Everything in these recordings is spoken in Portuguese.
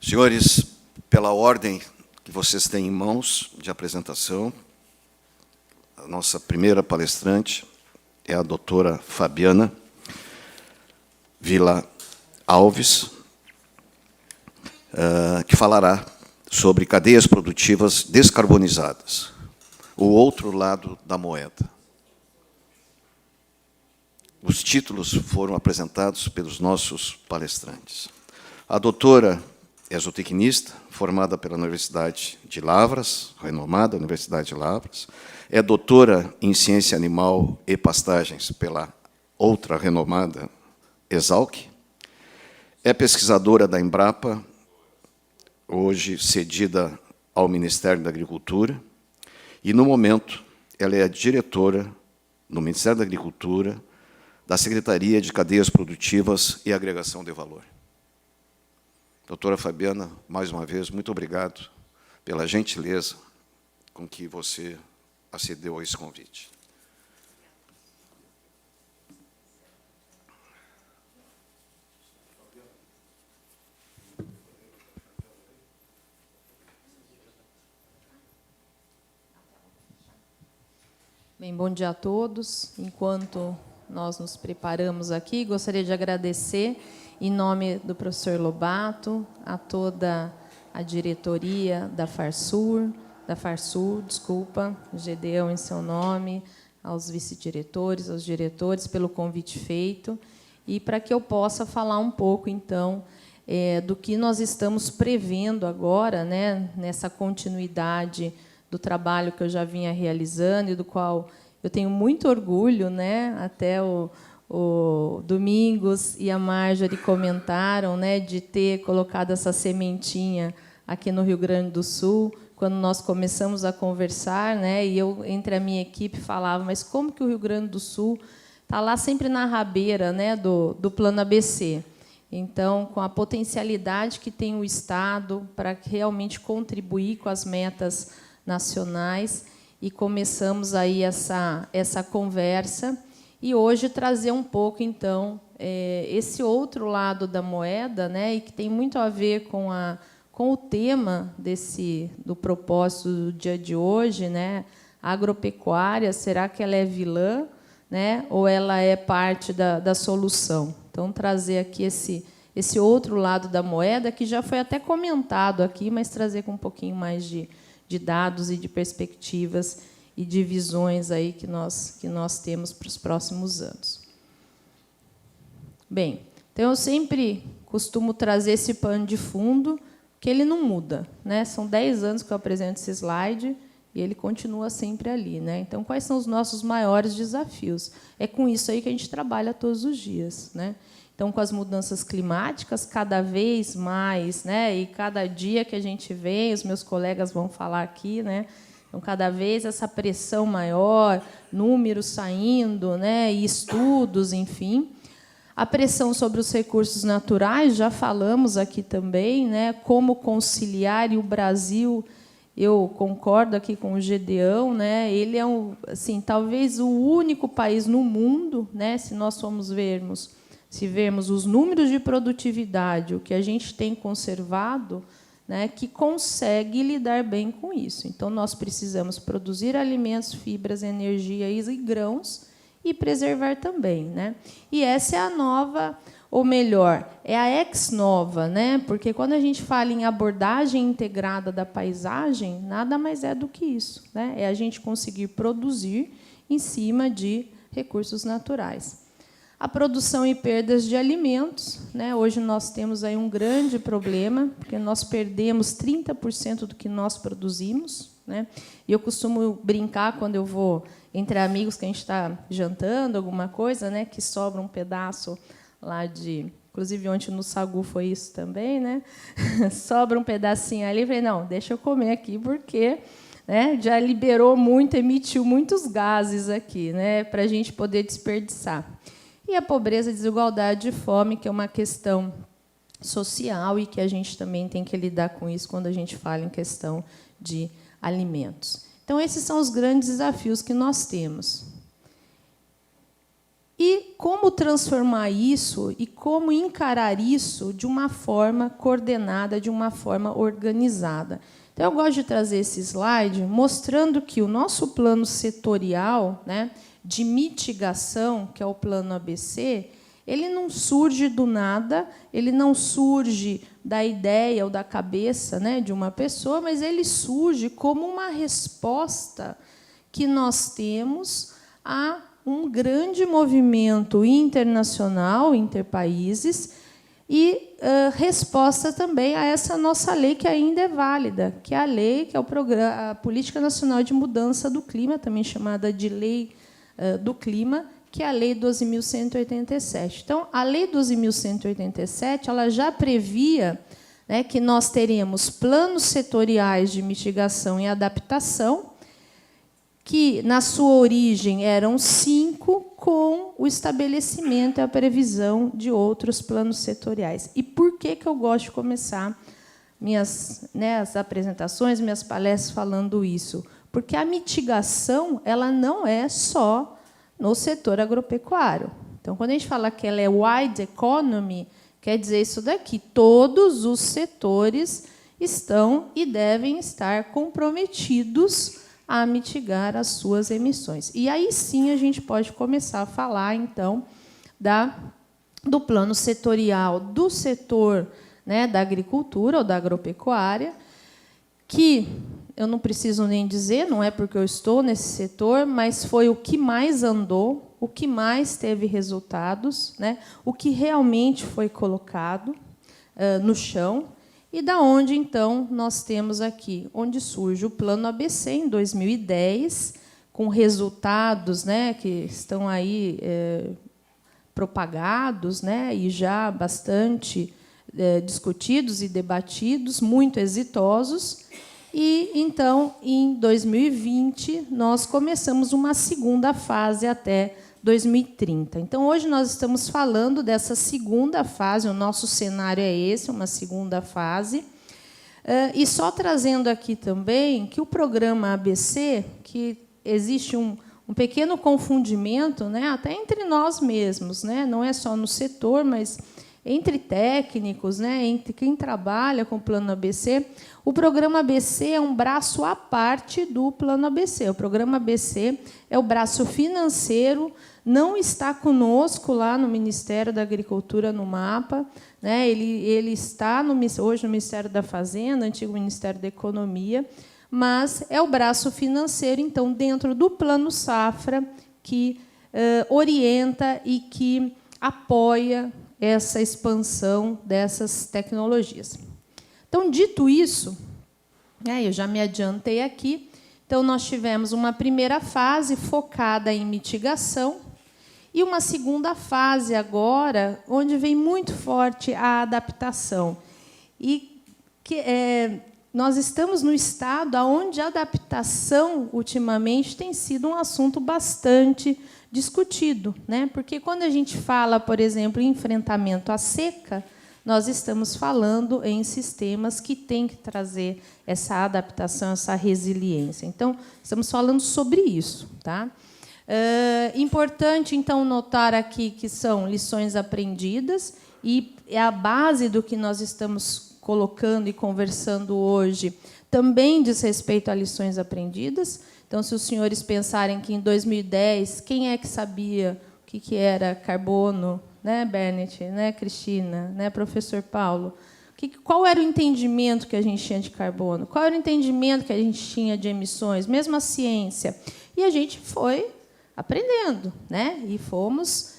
Senhores, pela ordem que vocês têm em mãos de apresentação, a nossa primeira palestrante é a doutora Fabiana Vila Alves, que falará sobre cadeias produtivas descarbonizadas, o outro lado da moeda. Os títulos foram apresentados pelos nossos palestrantes. A doutora é zootecnista, formada pela Universidade de Lavras, renomada Universidade de Lavras, é doutora em Ciência Animal e Pastagens pela outra renomada Exalc, é pesquisadora da Embrapa, hoje cedida ao Ministério da Agricultura, e, no momento, ela é a diretora, no Ministério da Agricultura, da Secretaria de Cadeias Produtivas e Agregação de Valor. Doutora Fabiana, mais uma vez, muito obrigado pela gentileza com que você acedeu a esse convite. Bem, bom dia a todos. Enquanto nós nos preparamos aqui, gostaria de agradecer, em nome do professor Lobato, a toda a diretoria da Farsul, Gedeão em seu nome, aos vice-diretores, aos diretores, pelo convite feito, e para que eu possa falar um pouco, então, do que nós estamos prevendo agora, né, nessa continuidade do trabalho que eu já vinha realizando e do qual eu tenho muito orgulho, né? Até o Domingos e a Marjorie comentaram, né, de ter colocado essa sementinha aqui no Rio Grande do Sul, quando nós começamos a conversar, né, e eu, entre a minha equipe, falava, mas como que o Rio Grande do Sul está lá sempre na rabeira, né, do Plano ABC? Então, com a potencialidade que tem o Estado para realmente contribuir com as metas nacionais, e começamos aí essa conversa, e hoje trazer um pouco, então, esse outro lado da moeda, né, e que tem muito a ver com o tema do propósito do dia de hoje, né, a agropecuária, será que ela é vilã, né, ou ela é parte da solução? Então, trazer aqui esse outro lado da moeda, que já foi até comentado aqui, mas trazer com um pouquinho mais de dados e de perspectivas e de visões aí que nós temos para os próximos anos. Bem, então eu sempre costumo trazer esse pano de fundo, que ele não muda, né? São 10 anos que eu apresento esse slide e ele continua sempre ali, né? Então, quais são os nossos maiores desafios? É com isso aí que a gente trabalha todos os dias, né? Então, com as mudanças climáticas, cada vez mais, né? E cada dia que a gente vê, os meus colegas vão falar aqui, né? Então, cada vez essa pressão maior, números saindo, né? E estudos, enfim. A pressão sobre os recursos naturais, já falamos aqui também, né? Como conciliar, e o Brasil, eu concordo aqui com o Gedeão, né? Ele é assim, talvez o único país no mundo, né? Se nós vermos os números de produtividade, o que a gente tem conservado, né, que consegue lidar bem com isso. Então, nós precisamos produzir alimentos, fibras, energia e grãos e preservar também, né? E essa é a nova, ou melhor, é a ex-nova, né? Porque quando a gente fala em abordagem integrada da paisagem, nada mais é do que isso, né? É a gente conseguir produzir em cima de recursos naturais. A produção e perdas de alimentos, né? Hoje nós temos aí um grande problema, porque nós perdemos 30% do que nós produzimos, né? E eu costumo brincar quando eu vou entre amigos, que a gente está jantando, alguma coisa, né? Que sobra um pedaço lá inclusive ontem no Sagu foi isso também, né? Sobra um pedacinho ali, eu falei, não, deixa eu comer aqui, porque, né, já liberou muito, emitiu muitos gases aqui, né? Para a gente poder desperdiçar. E a pobreza, a desigualdade e fome, que é uma questão social e que a gente também tem que lidar com isso quando a gente fala em questão de alimentos. Então, esses são os grandes desafios que nós temos. E como transformar isso e como encarar isso de uma forma coordenada, de uma forma organizada. Então, eu gosto de trazer esse slide mostrando que o nosso plano setorial, né, de mitigação, que é o plano ABC, ele não surge do nada, ele não surge da ideia ou da cabeça, né, de uma pessoa, mas ele surge como uma resposta que nós temos a um grande movimento internacional, interpaíses, e resposta também a essa nossa lei que ainda é válida, que é a lei, que é a Política Nacional de Mudança do Clima, também chamada de Lei do Clima, que é a Lei 12.187. Então, a Lei 12.187 ela já previa, né, que nós teríamos planos setoriais de mitigação e adaptação, que, na sua origem, eram 5, com o estabelecimento e a previsão de outros planos setoriais. E por que eu gosto de começar as apresentações, minhas palestras falando isso? Porque a mitigação ela não é só no setor agropecuário. Então, quando a gente fala que ela é wide economy, quer dizer isso daqui: todos os setores estão e devem estar comprometidos a mitigar as suas emissões. E aí sim a gente pode começar a falar, então, do plano setorial do setor, né, da agricultura ou da agropecuária, que eu não preciso nem dizer, não é porque eu estou nesse setor, mas foi o que mais andou, o que mais teve resultados, né, o que realmente foi colocado no chão. E da onde, então, nós temos aqui, onde surge o Plano ABC, em 2010, com resultados, né, que estão aí propagados, né, e já bastante discutidos e debatidos, muito exitosos. E, então, em 2020, nós começamos uma segunda fase até 2030. Então, hoje nós estamos falando dessa segunda fase, o nosso cenário é esse, uma segunda fase. E só trazendo aqui também que o programa ABC, que existe um pequeno confundimento, né, até entre nós mesmos, né, não é só no setor, mas entre técnicos, né, entre quem trabalha com o Plano ABC. O programa ABC é um braço à parte do Plano ABC. O programa ABC é o braço financeiro, não está conosco lá no Ministério da Agricultura, no mapa, né? Ele está hoje no Ministério da Fazenda, antigo Ministério da Economia, mas é o braço financeiro, então, dentro do Plano Safra, que orienta e que apoia essa expansão dessas tecnologias. Então, dito isso, eu já me adiantei aqui. Então, nós tivemos uma primeira fase focada em mitigação e uma segunda fase agora, onde vem muito forte a adaptação. E nós estamos no estado onde a adaptação, ultimamente, tem sido um assunto bastante discutido, né? Porque quando a gente fala, por exemplo, em enfrentamento à seca, nós estamos falando em sistemas que têm que trazer essa adaptação, essa resiliência. Então, estamos falando sobre isso, tá? Importante, então, notar aqui que são lições aprendidas, e é a base do que nós estamos colocando e conversando hoje também diz respeito a lições aprendidas. Então, se os senhores pensarem que, em 2010, quem é que sabia o que era carbono, né, Bernett, né, Cristina, né, professor Paulo? Qual era o entendimento que a gente tinha de carbono? Qual era o entendimento que a gente tinha de emissões? Mesmo a ciência. E a gente foi aprendendo, né? E fomos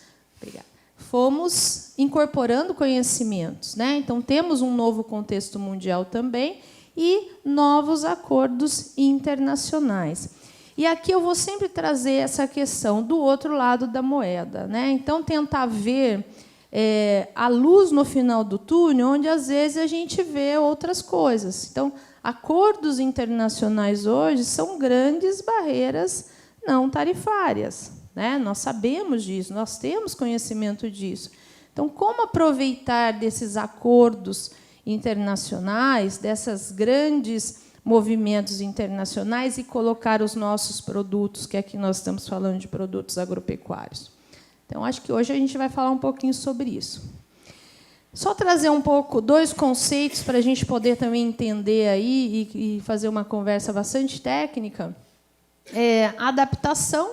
incorporando conhecimentos, né? Então, temos um novo contexto mundial também e novos acordos internacionais. E aqui eu vou sempre trazer essa questão do outro lado da moeda, né? Então, tentar ver a luz no final do túnel, onde, às vezes, a gente vê outras coisas. Então, acordos internacionais hoje são grandes barreiras não tarifárias, né? Nós sabemos disso, nós temos conhecimento disso. Então, como aproveitar desses acordos internacionais, desses grandes movimentos internacionais, e colocar os nossos produtos, que aqui nós estamos falando de produtos agropecuários? Então, acho que hoje a gente vai falar um pouquinho sobre isso. Só trazer um pouco, 2 conceitos para a gente poder também entender aí e fazer uma conversa bastante técnica. Adaptação.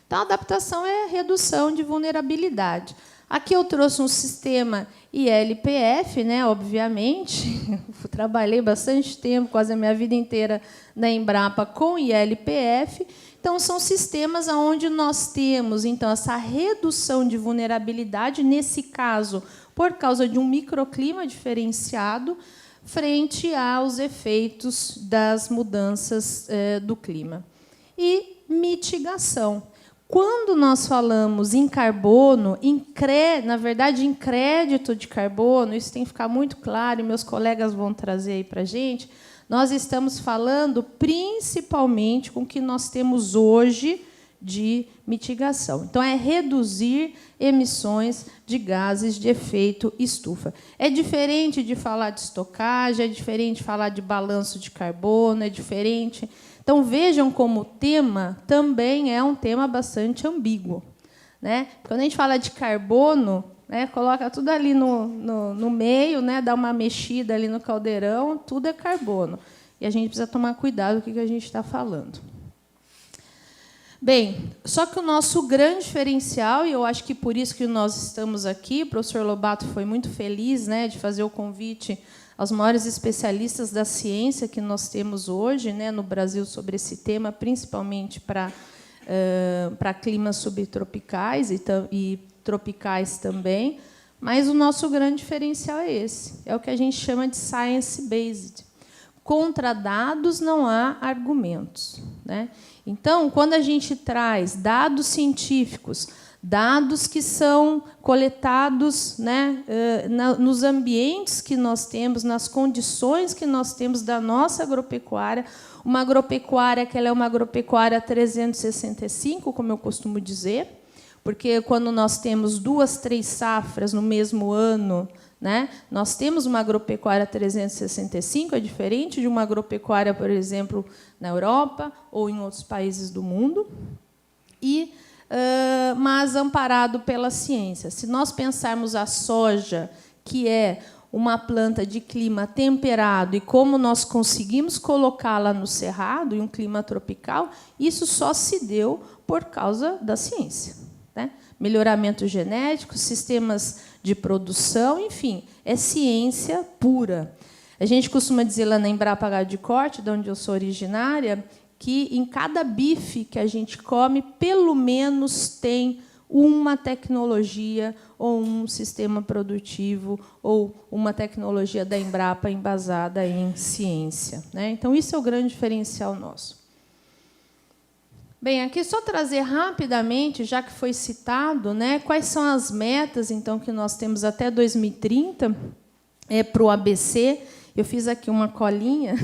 Então, a adaptação é a redução de vulnerabilidade. Aqui eu trouxe um sistema ILPF, né, obviamente. Trabalhei bastante tempo, quase a minha vida inteira, na Embrapa com ILPF. Então, são sistemas onde nós temos então, essa redução de vulnerabilidade, nesse caso, por causa de um microclima diferenciado, frente aos efeitos das mudanças do clima. E mitigação. Quando nós falamos em carbono, na verdade, em crédito de carbono, isso tem que ficar muito claro, e meus colegas vão trazer aí para a gente, nós estamos falando principalmente com o que nós temos hoje de mitigação. Então, é reduzir emissões de gases de efeito estufa. É diferente de falar de estocagem, é diferente de falar de balanço de carbono, é diferente... Então, vejam como o tema também é um tema bastante ambíguo, né? Quando a gente fala de carbono, né, coloca tudo ali no meio, né, dá uma mexida ali no caldeirão, tudo é carbono. E a gente precisa tomar cuidado com o que a gente está falando. Bem, só que o nosso grande diferencial, e eu acho que por isso que nós estamos aqui, o professor Lobato foi muito feliz, né, de fazer o convite aos maiores especialistas da ciência que nós temos hoje, né, no Brasil sobre esse tema, principalmente para climas subtropicais e tropicais também. Mas o nosso grande diferencial é esse, é o que a gente chama de science-based. Contra dados não há argumentos, né? Então, quando a gente traz dados científicos, dados que são coletados, né, nos ambientes que nós temos, nas condições que nós temos da nossa agropecuária, uma agropecuária que ela é uma agropecuária 365, como eu costumo dizer, porque quando nós temos 2, 3 safras no mesmo ano, né, nós temos uma agropecuária 365, é diferente de uma agropecuária, por exemplo, na Europa ou em outros países do mundo, mas amparado pela ciência. Se nós pensarmos a soja, que é uma planta de clima temperado, e como nós conseguimos colocá-la no cerrado, em um clima tropical, isso só se deu por causa da ciência, né? Melhoramento genético, sistemas de produção, enfim, é ciência pura. A gente costuma dizer lá na Embrapa Gado de Corte, de onde eu sou originária, que em cada bife que a gente come, pelo menos tem uma tecnologia ou um sistema produtivo ou uma tecnologia da Embrapa embasada em ciência, né? Então, isso é o grande diferencial nosso. Bem, aqui só trazer rapidamente, já que foi citado, né, quais são as metas então, que nós temos até 2030 para o ABC. Eu fiz aqui uma colinha.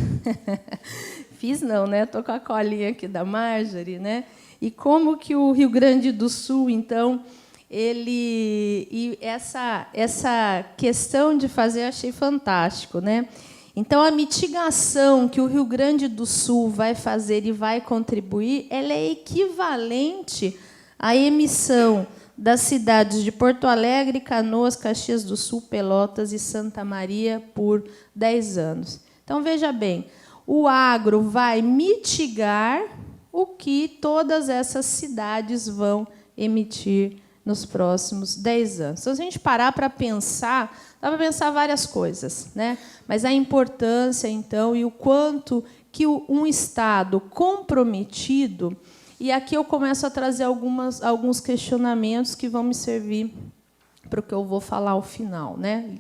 Fiz não, né? Estou com a colinha aqui da Marjorie, né? E como que o Rio Grande do Sul, então, e essa questão de fazer, achei fantástico, né? Então, a mitigação que o Rio Grande do Sul vai fazer e vai contribuir, ela é equivalente à emissão das cidades de Porto Alegre, Canoas, Caxias do Sul, Pelotas e Santa Maria por 10 anos. Então, veja bem, o agro vai mitigar o que todas essas cidades vão emitir nos próximos 10 anos. Então, se a gente parar para pensar, dá para pensar várias coisas, né? Mas a importância, então, e o quanto que um Estado comprometido, e aqui eu começo a trazer alguns questionamentos que vão me servir para o que eu vou falar ao final, né?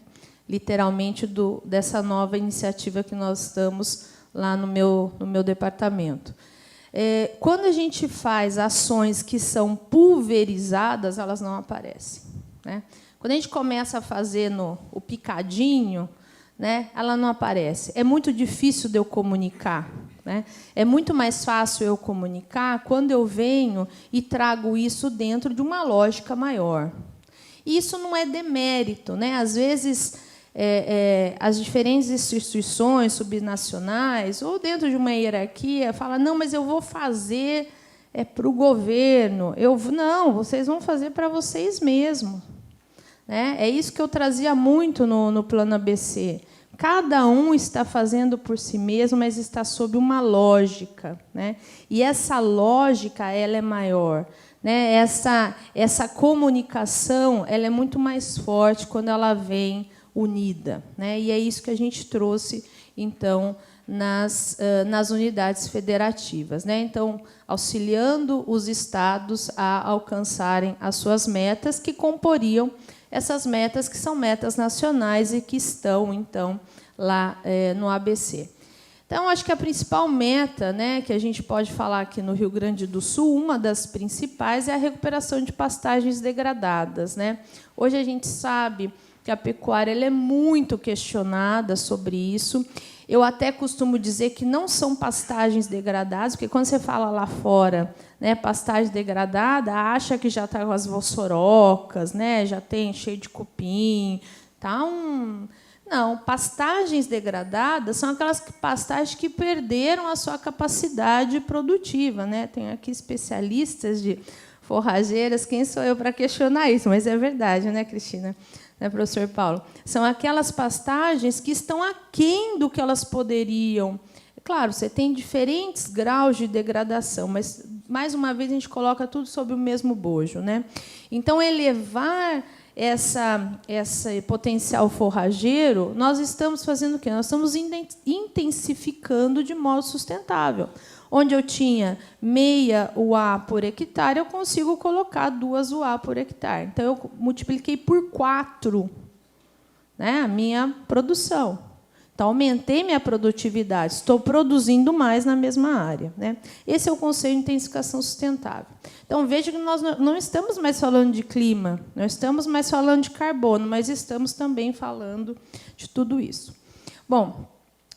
Literalmente, dessa nova iniciativa que nós estamos lá no meu departamento. Quando a gente faz ações que são pulverizadas, elas não aparecem, né? Quando a gente começa a fazer o picadinho, né, ela não aparece. É muito difícil de eu comunicar, né? É muito mais fácil eu comunicar quando eu venho e trago isso dentro de uma lógica maior. E isso não é demérito, né? Às vezes, as diferentes instituições subnacionais, ou dentro de uma hierarquia, falam, não, mas eu vou fazer é para o governo. Não, vocês vão fazer para vocês mesmos. Né? É isso que eu trazia muito no Plano ABC. Cada um está fazendo por si mesmo, mas está sob uma lógica. Né? E essa lógica ela é maior. Né? Essa comunicação ela é muito mais forte quando ela vem unida. Né? E é isso que a gente trouxe, então, nas unidades federativas. Né? Então, auxiliando os estados a alcançarem as suas metas, que comporiam essas metas que são metas nacionais e que estão, então, lá no ABC. Então, acho que a principal meta, né, que a gente pode falar aqui no Rio Grande do Sul, uma das principais, é a recuperação de pastagens degradadas. Né? Hoje a gente sabe que a pecuária ela é muito questionada sobre isso. Eu até costumo dizer que não são pastagens degradadas, porque quando você fala lá fora, né, pastagem degradada, acha que já está com as vossorocas, né, já tem cheio de cupim, tá Não, pastagens degradadas são aquelas pastagens que perderam a sua capacidade produtiva. Né? Tem aqui especialistas de forrageiras, quem sou eu para questionar isso? Mas é verdade, né, Cristina? Né, professor Paulo? São aquelas pastagens que estão aquém do que elas poderiam. Claro, você tem diferentes graus de degradação, mas, mais uma vez, a gente coloca tudo sob o mesmo bojo. Né? Então, elevar esse potencial forrageiro, nós estamos fazendo o quê? Nós estamos intensificando de modo sustentável. Onde eu tinha meia UA por hectare, eu consigo colocar 2 UA por hectare. Então, eu multipliquei por 4, né, a minha produção. Então, aumentei minha produtividade, estou produzindo mais na mesma área. Né? Esse é o conceito de intensificação sustentável. Então, veja que nós não estamos mais falando de clima, não estamos mais falando de carbono, mas estamos também falando de tudo isso. Bom,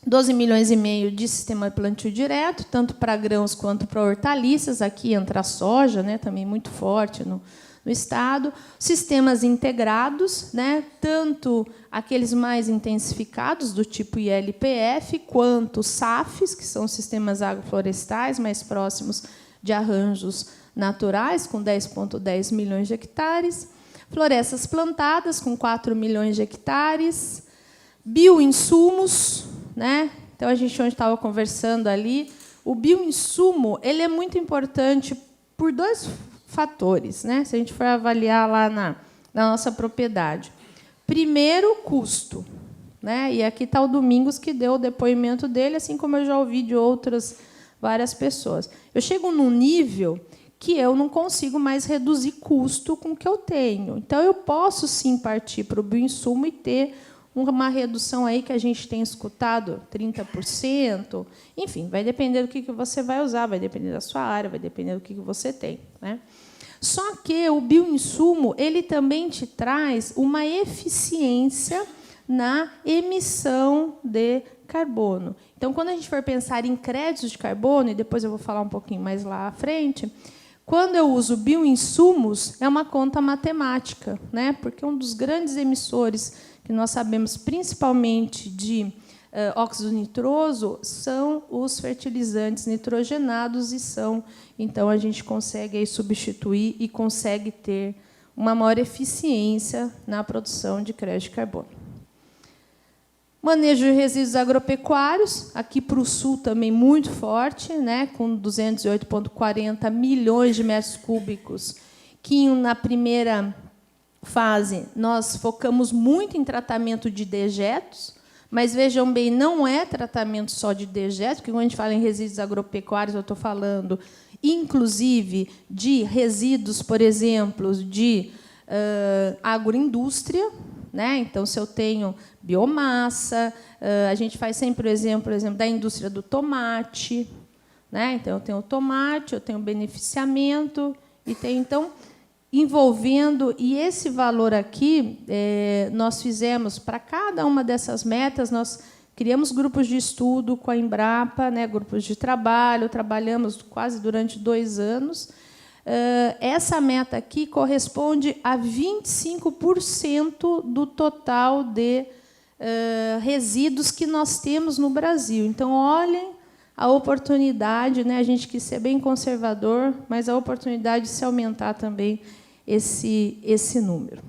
12,5 milhões de sistema de plantio direto, tanto para grãos quanto para hortaliças. Aqui entra a soja, né, também muito forte no estado. Sistemas integrados, né, tanto aqueles mais intensificados, do tipo ILPF, quanto SAFs, que são sistemas agroflorestais mais próximos de arranjos naturais, com 10,10 milhões de hectares. Florestas plantadas, com 4 milhões de hectares. Bioinsumos, né? Então, a gente onde estava conversando ali, o bioinsumo ele é muito importante por 2 fatores, né? Se a gente for avaliar lá na nossa propriedade. Primeiro, custo. Né? E aqui está o Domingos, que deu o depoimento dele, assim como eu já ouvi de outras várias pessoas. Eu chego num nível que eu não consigo mais reduzir custo com o que eu tenho. Então, eu posso, sim, partir para o bioinsumo e ter uma redução aí que a gente tem escutado, 30%. Enfim, vai depender do que você vai usar, vai depender da sua área, vai depender do que você tem. Né? Só que o bioinsumo ele também te traz uma eficiência na emissão de carbono. Então, quando a gente for pensar em créditos de carbono, e depois eu vou falar um pouquinho mais lá à frente, quando eu uso bioinsumos, é uma conta matemática, né? Porque um dos grandes emissores que nós sabemos, principalmente de óxido nitroso, são os fertilizantes nitrogenados, e então, a gente consegue aí substituir e consegue ter uma maior eficiência na produção de crédito de carbono. Manejo de resíduos agropecuários, aqui para o sul também muito forte, né, com 208,40 milhões de metros cúbicos, que na primeira fase nós focamos muito em tratamento de dejetos, mas, vejam bem, não é tratamento só de dejetos, porque quando a gente fala em resíduos agropecuários, eu estou falando, inclusive, de resíduos, por exemplo, de agroindústria. Né? Então, se eu tenho biomassa, a gente faz sempre o exemplo, da indústria do tomate. Né? Então, eu tenho o tomate, eu tenho o beneficiamento, e tenho, então, envolvendo, e esse valor aqui, nós fizemos, para cada uma dessas metas, nós criamos grupos de estudo com a Embrapa, né, grupos de trabalho, trabalhamos quase durante 2 anos. Essa meta aqui corresponde a 25% do total de resíduos que nós temos no Brasil. Então, olhem a oportunidade, né, a gente quis ser bem conservador, mas a oportunidade de se aumentar também esse número.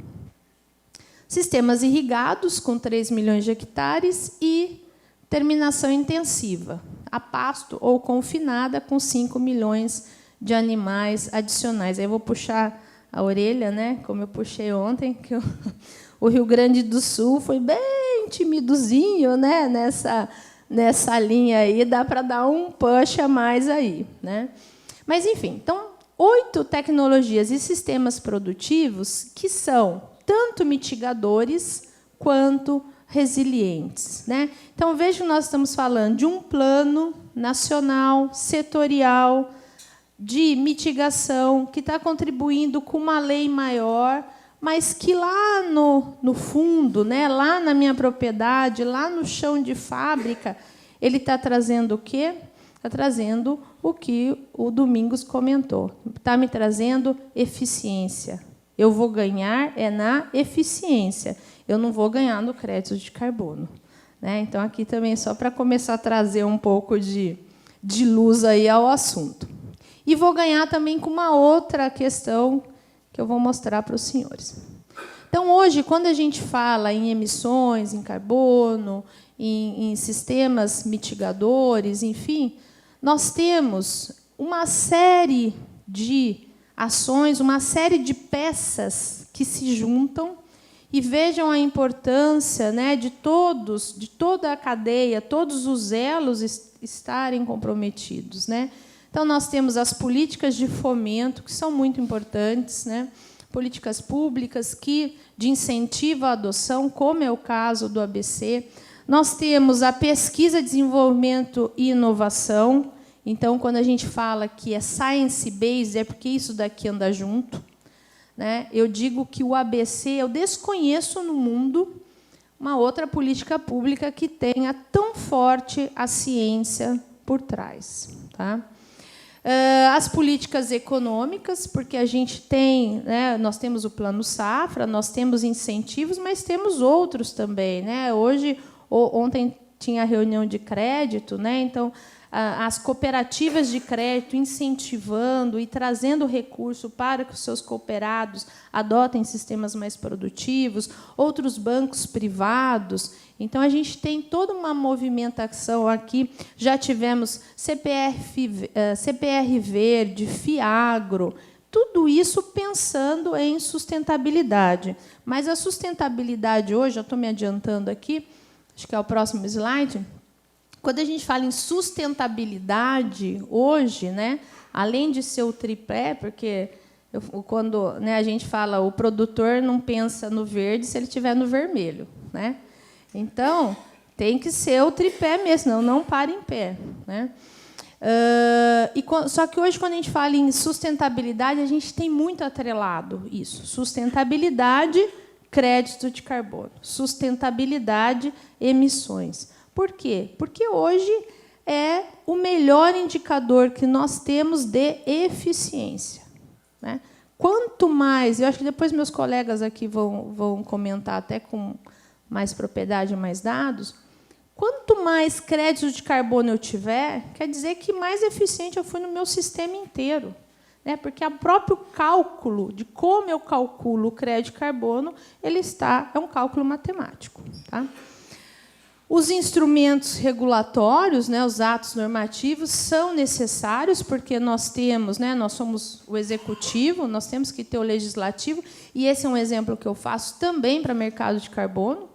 Sistemas irrigados, com 3 milhões de hectares, e terminação intensiva, a pasto ou confinada, com 5 milhões de animais adicionais. Aí eu vou puxar a orelha, né, como eu puxei ontem, que o Rio Grande do Sul foi bem timidozinho, né, nessa linha aí, dá para dar um push a mais aí, né? Mas, enfim, então, 8 tecnologias e sistemas produtivos que são tanto mitigadores quanto resilientes, né? Então, veja que nós estamos falando de um plano nacional, setorial, de mitigação, que está contribuindo com uma lei maior, mas que lá no fundo, né, lá na minha propriedade, lá no chão de fábrica, ele está trazendo o quê? Está trazendo o que o Domingos comentou. Está me trazendo eficiência. Eu vou ganhar na eficiência. Eu não vou ganhar no crédito de carbono, né? Então, aqui também, só para começar a trazer um pouco de luz aí ao assunto. E vou ganhar também com uma outra questão que eu vou mostrar para os senhores. Então, hoje, quando a gente fala em emissões, em carbono, em sistemas mitigadores, enfim, nós temos uma série de ações, uma série de peças que se juntam e vejam a importância, né, de toda a cadeia, todos os elos estarem comprometidos, né? Então, nós temos as políticas de fomento, que são muito importantes, né? Políticas públicas de incentivo à adoção, como é o caso do ABC. Nós temos a pesquisa, desenvolvimento e inovação. Então, quando a gente fala que é science-based, é porque isso daqui anda junto, né? Eu digo que o ABC, eu desconheço no mundo uma outra política pública que tenha tão forte a ciência por trás, tá? As políticas econômicas, porque a gente tem, né, nós temos o Plano Safra, nós temos incentivos, mas temos outros também, né? Ontem tinha reunião de crédito, né? Então, as cooperativas de crédito incentivando e trazendo recurso para que os seus cooperados adotem sistemas mais produtivos, outros bancos privados. Então, a gente tem toda uma movimentação aqui. Já tivemos CPR Verde, FIAGRO, tudo isso pensando em sustentabilidade. Mas a sustentabilidade hoje, eu estou me adiantando aqui, acho que é o próximo slide. Quando a gente fala em sustentabilidade hoje, né, além de ser o tripé, porque quando, né, a gente fala o produtor não pensa no verde se ele estiver no vermelho, né? Então, tem que ser o tripé mesmo, senão não para em pé, né? Só que hoje, quando a gente fala em sustentabilidade, a gente tem muito atrelado isso. Sustentabilidade, crédito de carbono. Sustentabilidade, emissões. Por quê? Porque hoje é o melhor indicador que nós temos de eficiência, né? Quanto mais, eu acho que depois meus colegas aqui vão comentar até com mais propriedade, mais dados, quanto mais crédito de carbono eu tiver, quer dizer que mais eficiente eu fui no meu sistema inteiro, né? Porque o próprio cálculo de como eu calculo o crédito de carbono, é um cálculo matemático, tá? Os instrumentos regulatórios, né, os atos normativos, são necessários, porque nós temos, né, nós somos o executivo, nós temos que ter o legislativo, e esse é um exemplo que eu faço também para o mercado de carbono,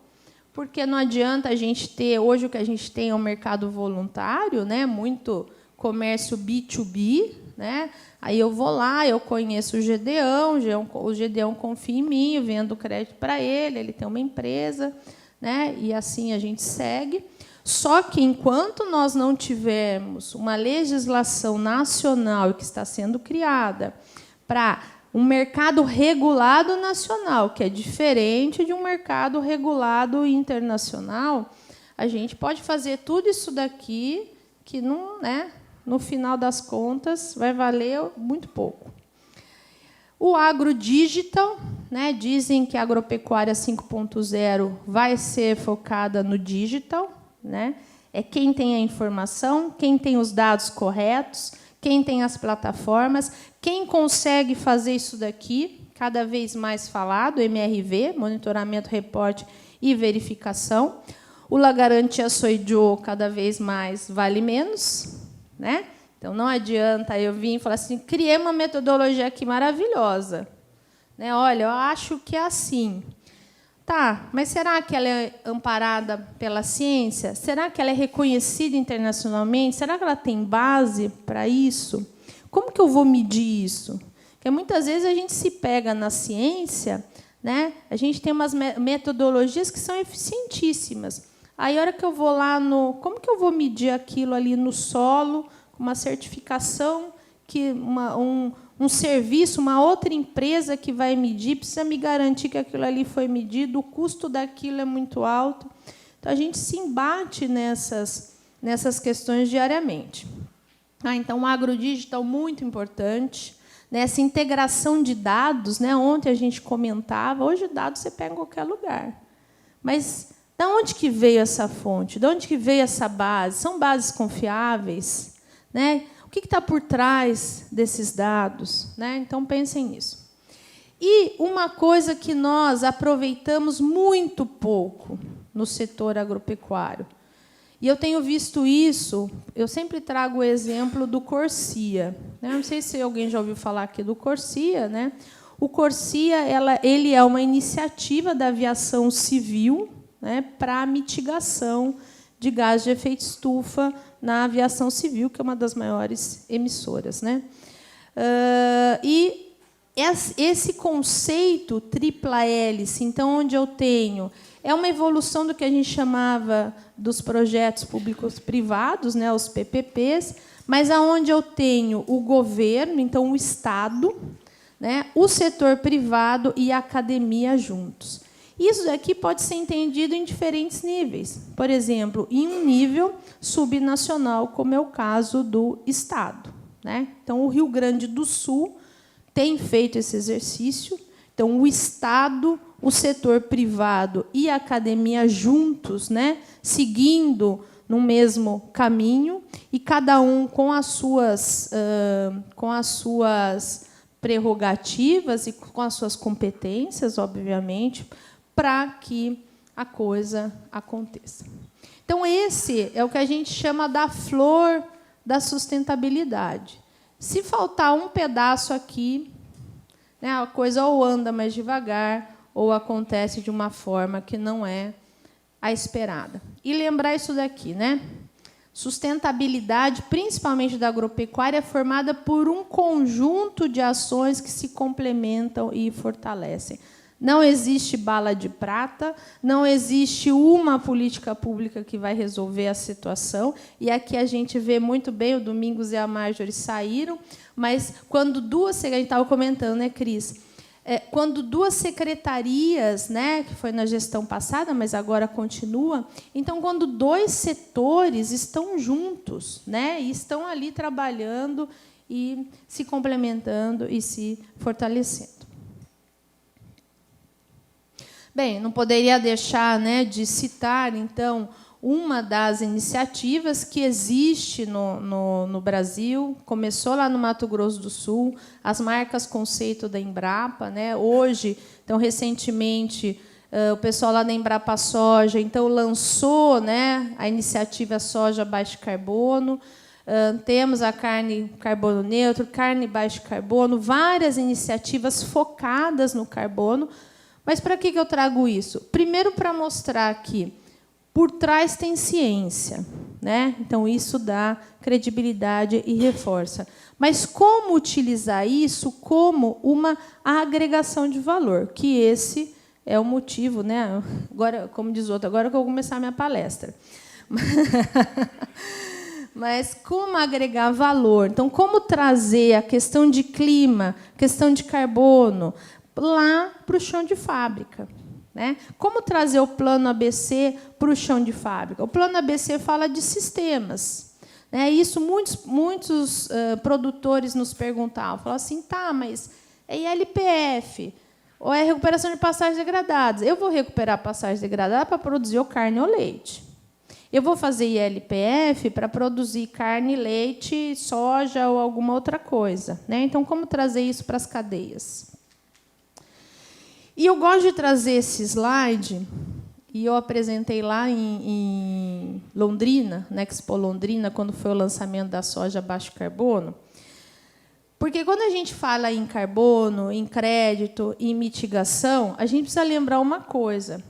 porque não adianta a gente ter, hoje o que a gente tem é um mercado voluntário, né, muito comércio B2B, né? Aí eu vou lá, eu conheço o Gedeão confia em mim, eu vendo crédito para ele tem uma empresa, né? E assim a gente segue. Só que, enquanto nós não tivermos uma legislação nacional que está sendo criada para um mercado regulado nacional, que é diferente de um mercado regulado internacional, a gente pode fazer tudo isso daqui que não, né, no final das contas vai valer muito pouco. O agrodigital, né, dizem que a agropecuária 5.0 vai ser focada no digital, né? É quem tem a informação, quem tem os dados corretos, quem tem as plataformas, quem consegue fazer isso daqui, cada vez mais falado, MRV, monitoramento, reporte e verificação. O La Garantia Soy Yo, cada vez mais vale menos, né? Então, não adianta eu vir e falar assim, criei uma metodologia aqui maravilhosa. Né? Olha, eu acho que é assim. Tá, mas será que ela é amparada pela ciência? Será que ela é reconhecida internacionalmente? Será que ela tem base para isso? Como que eu vou medir isso? Porque muitas vezes a gente se pega na ciência, né? A gente tem umas metodologias que são eficientíssimas. Aí, a hora que eu vou lá no... Como que eu vou medir aquilo ali no solo, com uma certificação, que um serviço, uma outra empresa que vai medir, precisa me garantir que aquilo ali foi medido, o custo daquilo é muito alto. Então, a gente se embate nessas questões diariamente. Então, o agrodigital, muito importante. Essa integração de dados, né? Ontem a gente comentava, hoje o dado você pega em qualquer lugar. Mas de onde que veio essa fonte? De onde que veio essa base? São bases confiáveis? Né? O que está por trás desses dados? Né? Então, pensem nisso. E uma coisa que nós aproveitamos muito pouco no setor agropecuário, e eu tenho visto isso, eu sempre trago o exemplo do Corsia. Né? Não sei se alguém já ouviu falar aqui do Corsia. Né? O Corsia ele é uma iniciativa da aviação civil, né, para a mitigação de gás de efeito estufa na aviação civil, que é uma das maiores emissoras. Né? E esse conceito tripla hélice, então, onde eu tenho... É uma evolução do que a gente chamava dos projetos públicos privados, né, os PPPs, mas aonde eu tenho o governo, então o Estado, né, o setor privado e a academia juntos. Isso aqui pode ser entendido em diferentes níveis. Por exemplo, em um nível subnacional, como é o caso do Estado. Né? Então, o Rio Grande do Sul tem feito esse exercício. Então, o Estado, o setor privado e a academia juntos, né, seguindo no mesmo caminho, e cada um com as suas prerrogativas e com as suas competências, obviamente, para que a coisa aconteça. Então, esse é o que a gente chama da flor da sustentabilidade. Se faltar um pedaço aqui, né, a coisa ou anda mais devagar ou acontece de uma forma que não é a esperada. E lembrar isso daqui, né? Sustentabilidade, principalmente da agropecuária, é formada por um conjunto de ações que se complementam e fortalecem. Não existe bala de prata, não existe uma política pública que vai resolver a situação. E aqui a gente vê muito bem, o Domingos e a Marjorie saíram, mas quando duas... A gente estava comentando, né, Cris? Quando duas secretarias, né, que foi na gestão passada, mas agora continua, então, quando dois setores estão juntos, né, e estão ali trabalhando e se complementando e se fortalecendo. Bem, não poderia deixar, né, de citar, então, uma das iniciativas que existe no Brasil, começou lá no Mato Grosso do Sul, as marcas conceito da Embrapa. Né? Hoje, então, recentemente, o pessoal lá da Embrapa Soja então, lançou, né, a iniciativa Soja Baixo Carbono. Temos a carne carbono neutro, carne baixo carbono, várias iniciativas focadas no carbono. Mas para que eu trago isso? Primeiro, para mostrar que por trás tem ciência, né? Então, isso dá credibilidade e reforça. Mas como utilizar isso como uma agregação de valor? Que esse é o motivo, né? Agora, como diz outro, agora que eu vou começar a minha palestra. Mas como agregar valor? Então, como trazer a questão de clima, questão de carbono, lá para o chão de fábrica? Né? Como trazer o plano ABC para o chão de fábrica? O plano ABC fala de sistemas. Né? Isso muitos produtores nos perguntavam. Falavam assim, tá, mas é ILPF, ou é recuperação de pastagens degradadas? Eu vou recuperar pastagens degradadas para produzir ou carne ou leite. eu vou fazer ILPF para produzir carne, leite, soja ou alguma outra coisa, né? Então, como trazer isso para as cadeias? E eu gosto de trazer esse slide, e eu apresentei lá em Londrina, na Expo Londrina, quando foi o lançamento da soja baixo carbono, porque quando a gente fala em carbono, em crédito, em mitigação, a gente precisa lembrar uma coisa.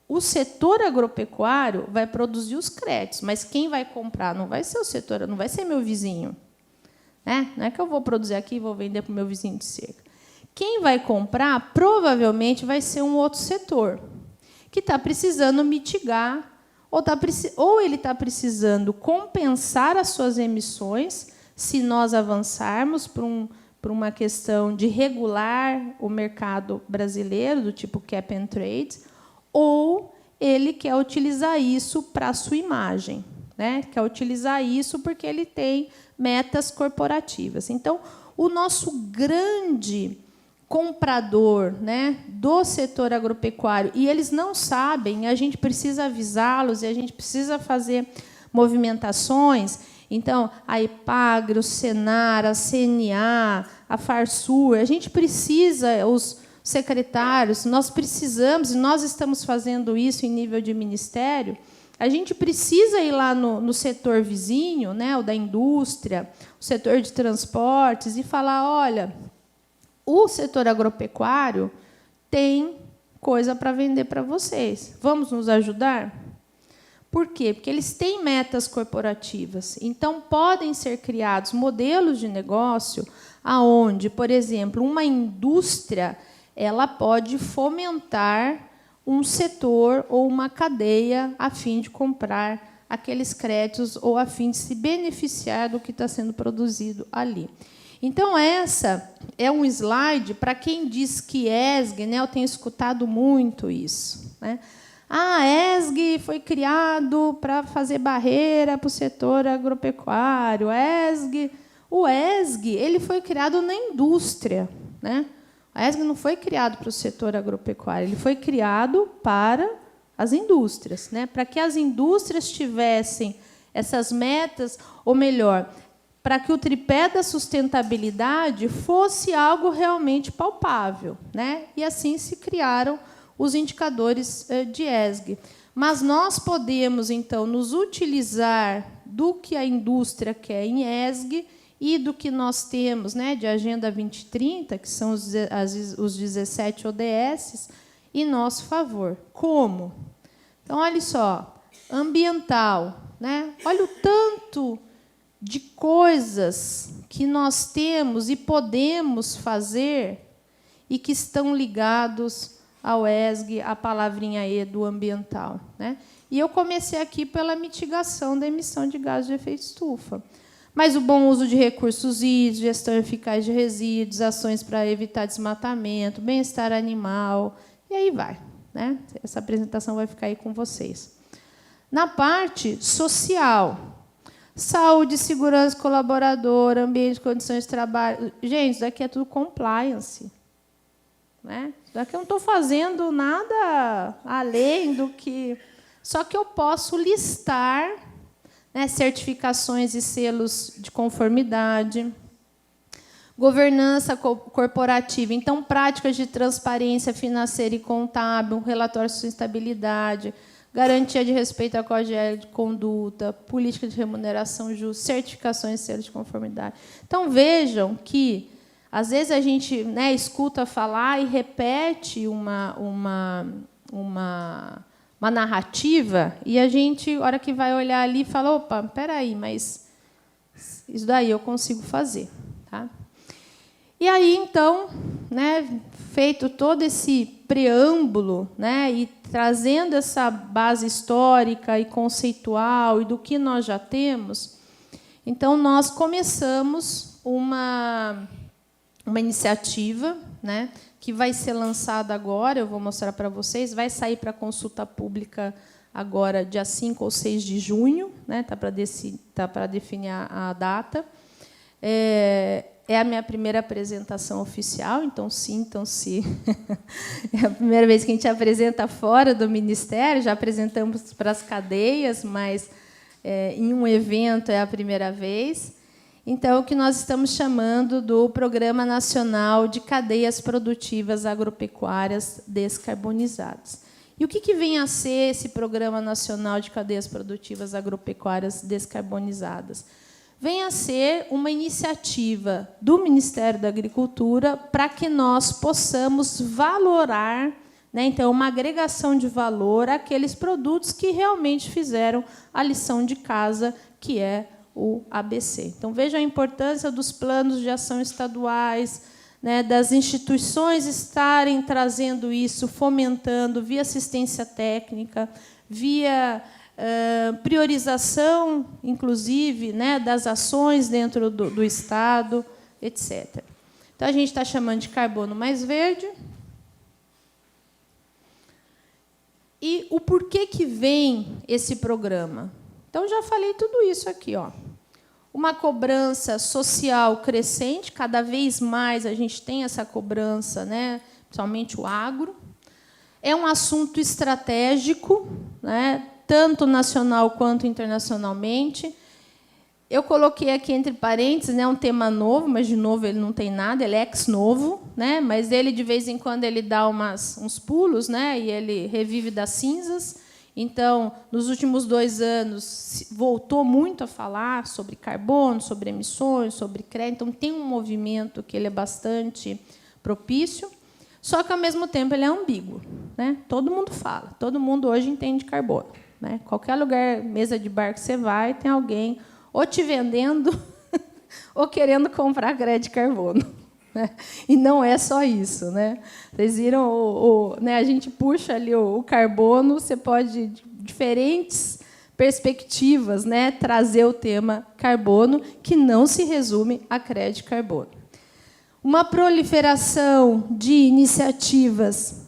O setor agropecuário vai produzir os créditos, mas quem vai comprar não vai ser o setor, não vai ser meu vizinho, né? Não é que eu vou produzir aqui e vou vender para o meu vizinho de cerca. Quem vai comprar provavelmente vai ser um outro setor que está precisando mitigar, ou ele está precisando compensar as suas emissões, se nós avançarmos para uma questão de regular o mercado brasileiro, do tipo cap and trade, ou ele quer utilizar isso para a sua imagem, né? Quer utilizar isso porque ele tem metas corporativas. Então, o nosso grande comprador, né, do setor agropecuário, e eles não sabem, a gente precisa avisá-los, e a gente precisa fazer movimentações. Então, a Epagre, o Senar, a CNA, a Farsur, a gente precisa, os secretários, nós precisamos, e nós estamos fazendo isso em nível de ministério, a gente precisa ir lá no setor vizinho, né, o da indústria, o setor de transportes, e falar, olha, o setor agropecuário tem coisa para vender para vocês. Vamos nos ajudar? Por quê? Porque eles têm metas corporativas. Então, podem ser criados modelos de negócio aonde, por exemplo, uma indústria ela pode fomentar um setor ou uma cadeia a fim de comprar aqueles créditos ou a fim de se beneficiar do que está sendo produzido ali. Então, essa é um slide para quem diz que ESG, né, eu tenho escutado muito isso, né? Ah, ESG foi criado para fazer barreira para o setor agropecuário. O ESG ele foi criado na indústria, né? O ESG não foi criado para o setor agropecuário, ele foi criado para as indústrias, né? Para que as indústrias tivessem essas metas, ou melhor, para que o tripé da sustentabilidade fosse algo realmente palpável, né? E assim se criaram os indicadores de ESG. Mas nós podemos, então, nos utilizar do que a indústria quer em ESG e do que nós temos, né, de Agenda 2030, que são os 17 ODS, em nosso favor. Como? Então, olha só, ambiental, né? Olha o tanto de coisas que nós temos e podemos fazer e que estão ligados ao ESG, a palavrinha E do ambiental, né? E eu comecei aqui pela mitigação da emissão de gases de efeito estufa. Mas o bom uso de recursos hídricos, gestão eficaz de resíduos, ações para evitar desmatamento, bem-estar animal, e aí vai, né? Essa apresentação vai ficar aí com vocês. Na parte social, saúde, segurança colaboradora, ambiente, condições de trabalho. Gente, isso daqui é tudo compliance, né? Isso daqui eu não estou fazendo nada além do que... Só que eu posso listar, né, certificações e selos de conformidade, governança corporativa, então, práticas de transparência financeira e contábil, relatório de sustentabilidade, garantia de respeito ao código de conduta, política de remuneração justa, certificações e selos de conformidade. Então, vejam que, às vezes, a gente, né, escuta falar e repete uma narrativa, e a gente, na hora que vai olhar ali, fala, opa, espera aí, mas isso daí eu consigo fazer. Tá? E aí, então, né, feito todo esse preâmbulo, né, e trazendo essa base histórica e conceitual e do que nós já temos, então, nós começamos uma iniciativa, né, que vai ser lançada agora, eu vou mostrar para vocês, vai sair para consulta pública agora, dia 5 ou 6 de junho, né, tá para definir a data. é a minha primeira apresentação oficial, então sintam-se. É a primeira vez que a gente apresenta fora do Ministério, já apresentamos para as cadeias, mas em um evento é a primeira vez. Então, o que nós estamos chamando do Programa Nacional de Cadeias Produtivas Agropecuárias Descarbonizadas. E o que vem a ser esse Programa Nacional de Cadeias Produtivas Agropecuárias Descarbonizadas? Vem a ser uma iniciativa do Ministério da Agricultura para que nós possamos valorar, né, então, uma agregação de valor àqueles produtos que realmente fizeram a lição de casa, que é o ABC. Então, veja a importância dos planos de ação estaduais, né, das instituições estarem trazendo isso, fomentando via assistência técnica, via priorização, inclusive, né, das ações dentro do Estado, etc. Então, a gente está chamando de carbono mais verde. E o porquê que vem esse programa? Então, já falei tudo isso aqui, ó. Uma cobrança social crescente, cada vez mais a gente tem essa cobrança, né, principalmente o agro. É um assunto estratégico, né, tanto nacional quanto internacionalmente. Eu coloquei aqui entre parênteses, né, um tema novo, mas, de novo, ele não tem nada, ele é ex-novo, né, mas ele, de vez em quando, ele dá uns pulos, né, e ele revive das cinzas. Então, nos últimos 2 anos, voltou muito a falar sobre carbono, sobre emissões, sobre crédito. Então, tem um movimento que ele é bastante propício, só que, ao mesmo tempo, ele é ambíguo, né? Todo mundo fala, todo mundo hoje entende carbono, né? Qualquer lugar, mesa de bar que você vai, tem alguém ou te vendendo ou querendo comprar crédito de carbono. Né? E não é só isso. Né? Vocês viram, né, a gente puxa ali o carbono, você pode, de diferentes perspectivas, né, trazer o tema carbono, que não se resume a crédito de carbono. Uma proliferação de iniciativas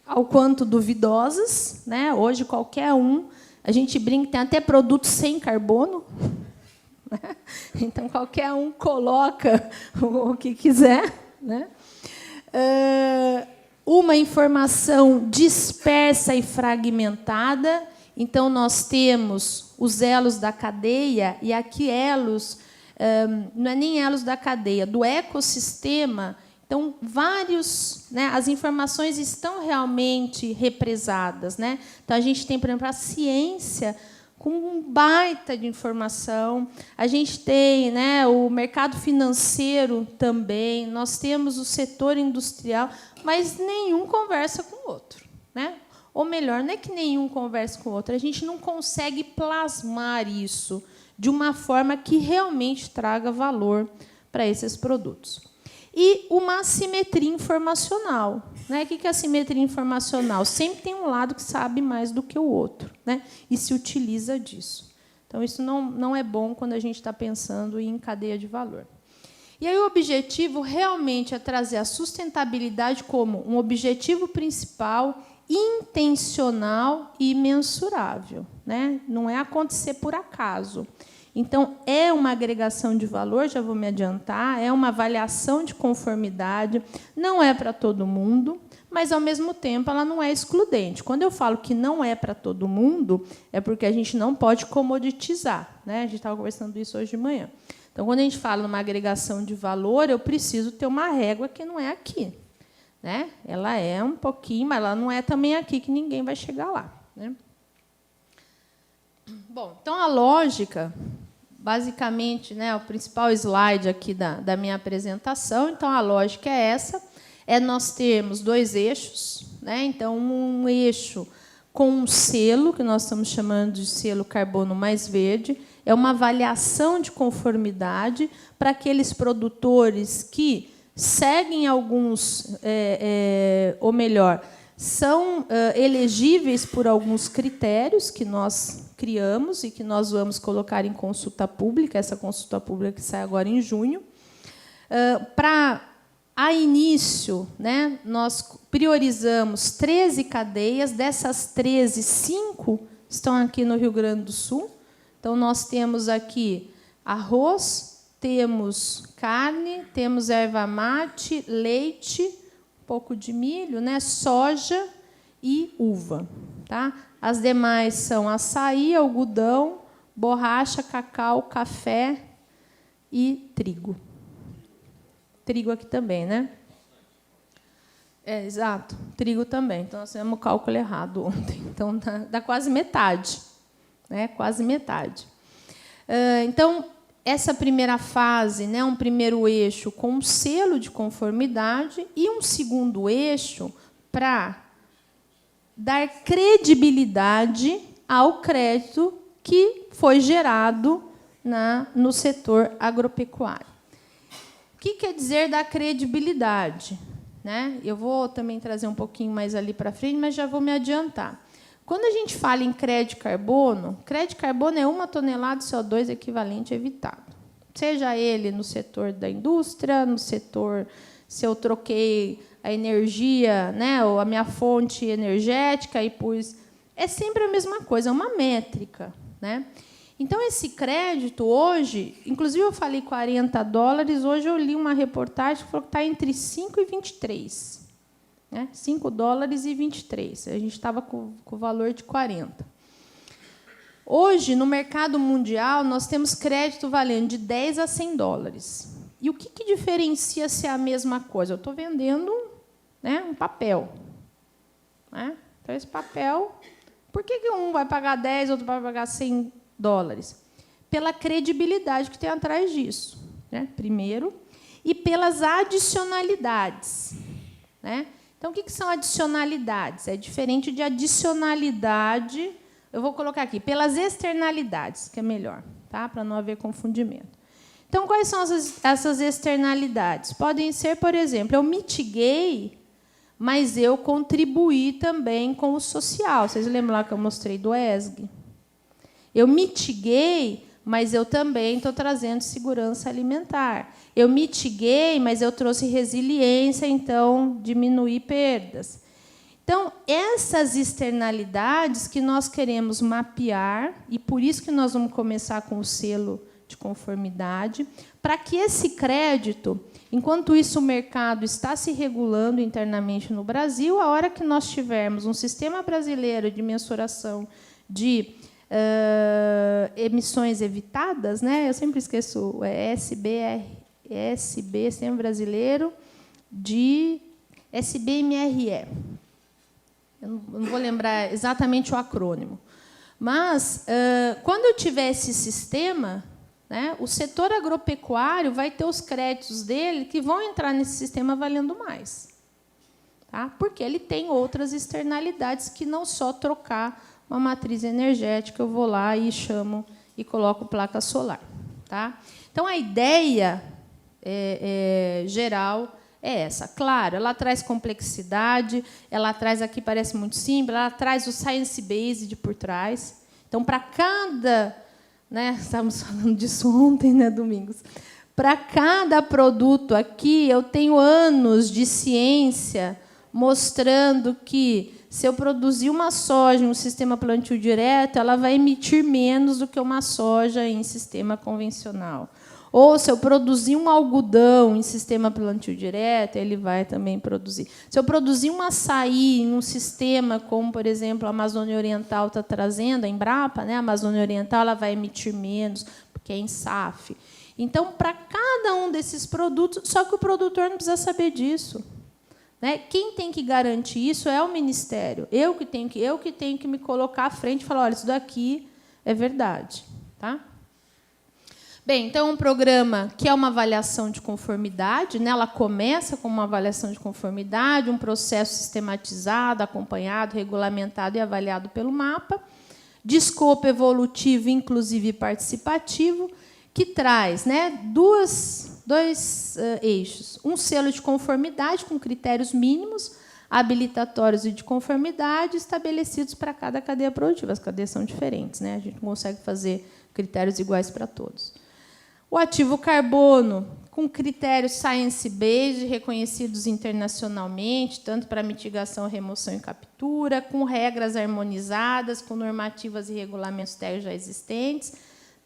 ao quanto duvidosas. Né? Hoje, qualquer um, a gente brinca, tem até produtos sem carbono. Então, qualquer um coloca o que quiser. Né? Uma informação dispersa e fragmentada. Então, nós temos os elos da cadeia, e aqui elos, não é nem elos da cadeia, do ecossistema. Então, vários, né, as informações estão realmente represadas. Né? Então, a gente tem, por exemplo, a ciência, com um baita de informação. A gente tem, né, o mercado financeiro também, nós temos o setor industrial, mas nenhum conversa com o outro. Né? Ou melhor, não é que nenhum conversa com o outro, a gente não consegue plasmar isso de uma forma que realmente traga valor para esses produtos. E uma assimetria informacional. Né? O que é assimetria informacional? Sempre tem um lado que sabe mais do que o outro, né? E se utiliza disso. Então, isso não é bom quando a gente está pensando em cadeia de valor. E aí, o objetivo realmente é trazer a sustentabilidade como um objetivo principal, intencional e mensurável. Né? Não é acontecer por acaso. Então, é uma agregação de valor, já vou me adiantar, é uma avaliação de conformidade, não é para todo mundo, mas, ao mesmo tempo, ela não é excludente. Quando eu falo que não é para todo mundo, é porque a gente não pode comoditizar. Né? A gente estava conversando isso hoje de manhã. Então, quando a gente fala numa agregação de valor, eu preciso ter uma régua que não é aqui. Né? Ela é um pouquinho, mas ela não é também aqui, que ninguém vai chegar lá. Né? Bom, então, a lógica... Basicamente, né, o principal slide aqui da minha apresentação. Então, a lógica é essa: nós termos 2 eixos. Né? Então, um eixo com um selo, que nós estamos chamando de selo carbono mais verde, é uma avaliação de conformidade para aqueles produtores que seguem alguns, ou melhor, são elegíveis por alguns critérios que nós criamos e que nós vamos colocar em consulta pública, essa consulta pública que sai agora em junho. A início, né, nós priorizamos 13 cadeias, dessas 13, 5 estão aqui no Rio Grande do Sul. Então, nós temos aqui arroz, temos carne, temos erva mate, leite, um pouco de milho, né, soja e uva. Tá? As demais são açaí, algodão, borracha, cacau, café e trigo. Trigo aqui também, né? Exato, trigo também. Então, nós fizemos o cálculo errado ontem. Então, dá quase metade. Né? Quase metade. Então, essa primeira fase, né, um primeiro eixo com um selo de conformidade e um segundo eixo para dar credibilidade ao crédito que foi gerado no setor agropecuário. O que quer dizer dar credibilidade? Né? Eu vou também trazer um pouquinho mais ali para frente, mas já vou me adiantar. Quando a gente fala em crédito carbono é 1 tonelada de CO2 equivalente evitado. Seja ele no setor da indústria, no setor, se eu troquei a energia, né, ou a minha fonte energética e pus... É sempre a mesma coisa, é uma métrica. Né? Então, esse crédito, hoje, inclusive eu falei $40, hoje eu li uma reportagem que falou que está entre 5 e 23. Né? $5,23. A gente estava com o valor de 40. Hoje, no mercado mundial, nós temos crédito valendo de 10 a $100. E o que diferencia se é a mesma coisa? Eu estou vendendo, né, um papel. Né? Então, esse papel, por que um vai pagar 10, outro vai pagar $100? Pela credibilidade que tem atrás disso, né? Primeiro, e pelas adicionalidades. Né? Então, o que são adicionalidades? É diferente de adicionalidade, eu vou colocar aqui, pelas externalidades, que é melhor, tá? Para não haver confundimento. Então, quais são essas externalidades? Podem ser, por exemplo, eu mitiguei, mas eu contribuí também com o social. Vocês lembram lá que eu mostrei do ESG? Eu mitiguei, mas eu também estou trazendo segurança alimentar. Eu mitiguei, mas eu trouxe resiliência, então diminuí perdas. Então, essas externalidades que nós queremos mapear, e por isso que nós vamos começar com o selo de conformidade, para que esse crédito, enquanto isso o mercado está se regulando internamente no Brasil, a hora que nós tivermos um sistema brasileiro de mensuração de emissões evitadas, né? Eu sempre esqueço, SB, Sistema Brasileiro de SBMRE. Eu não vou lembrar exatamente o acrônimo. Mas, quando eu tiver esse sistema, né, o setor agropecuário vai ter os créditos dele que vão entrar nesse sistema valendo mais. Tá? Porque ele tem outras externalidades que não só trocar uma matriz energética, eu vou lá e chamo e coloco placa solar. Tá? Então, a ideia geral é essa. Claro, ela traz complexidade, ela traz, aqui parece muito simples, ela traz o science-based por trás. Então, para cada... Né, estávamos falando disso ontem, né, Domingos? Para cada produto aqui, eu tenho anos de ciência mostrando que, se eu produzir uma soja em um sistema plantio direto, ela vai emitir menos do que uma soja em sistema convencional. Ou, se eu produzir um algodão em sistema plantio direto, ele vai também produzir. Se eu produzir um açaí em um sistema, como, por exemplo, a Amazônia Oriental está trazendo, a Embrapa, né, a Amazônia Oriental, ela vai emitir menos, porque é em SAF. Então, para cada um desses produtos, só que o produtor não precisa saber disso. Né? Quem tem que garantir isso é o Ministério. Eu que tenho que me colocar à frente e falar, olha, isso daqui é verdade. Tá? Bem, então, é um programa que é uma avaliação de conformidade, né? Ela começa com uma avaliação de conformidade, um processo sistematizado, acompanhado, regulamentado e avaliado pelo MAPA, de escopo evolutivo, inclusive participativo, que traz, né, dois eixos. Um selo de conformidade com critérios mínimos, habilitatórios e de conformidade estabelecidos para cada cadeia produtiva. As cadeias são diferentes, né? A gente não consegue fazer critérios iguais para todos. O ativo carbono, com critérios science-based, reconhecidos internacionalmente, tanto para mitigação, remoção e captura, com regras harmonizadas, com normativas e regulamentos técnicos já existentes,